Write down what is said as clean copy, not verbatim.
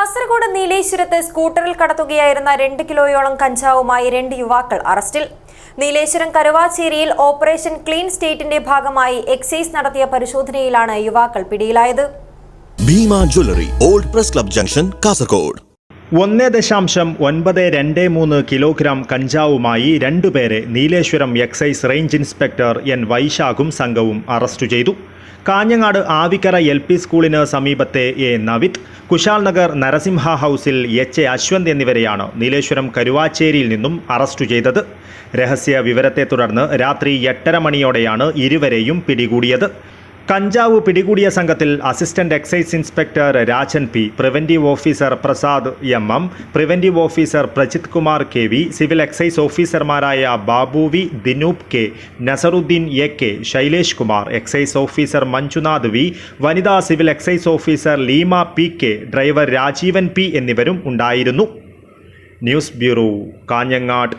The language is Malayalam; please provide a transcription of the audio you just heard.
കാസർഗോഡ് നീലേശ്വരത്ത് സ്കൂട്ടറിൽ കടത്തുകയായിരുന്ന 2 കിലോയോളം കഞ്ചാവുമായി 2 യുവാക്കൾ അറസ്റ്റിൽ. നീലേശ്വരം കരുവാച്ചേരിയിൽ ഓപ്പറേഷൻ ക്ലീൻ സ്റ്റേറ്റിന്റെ ഭാഗമായി എക്സൈസ് നടത്തിയ പരിശോധനയിലാണ് യുവാക്കൾ പിടിയിലായത്. Bhima jewellery, old press club junction, Kasaragod. 1.223 kilogram കഞ്ചാവുമായി 2 പേരെ Nileshwaram excise range inspector N വൈശാഖും സംഘവും അറസ്റ്റ് ചെയ്തു. കാഞ്ഞങ്ങാട് ആവിക്കര LP സ്കൂളിന് സമീപത്തെ എ നവിത്, കുശാൽ നഗർ നരസിംഹ ഹൗസിൽ HA അശ്വന്ത് എന്നിവരെയാണ് നീലേശ്വരം കരുവാച്ചേരിയിൽ നിന്നും അറസ്റ്റ് ചെയ്തത്. രഹസ്യ വിവരത്തെ തുടർന്ന് രാത്രി 8:30 മണിയോടെയാണ് ഇരുവരെയും പിടികൂടിയത്. കഞ്ചാവ് പിടികൂടിയ സംഘത്തിൽ assistant excise inspector Rajan P, preventive officer Prasad MM, preventive officer Prajith Kumar KV, civil excise ഓഫീസർമാരായ Babu V, Dinoop K, Nasaruddin AK, Shailesh Kumar, excise officer Manjunath V, വനിതാ civil excise officer Leema PK, driver Rajeevan P എന്നിവരും ഉണ്ടായിരുന്നു. News bureau, Kanhangad.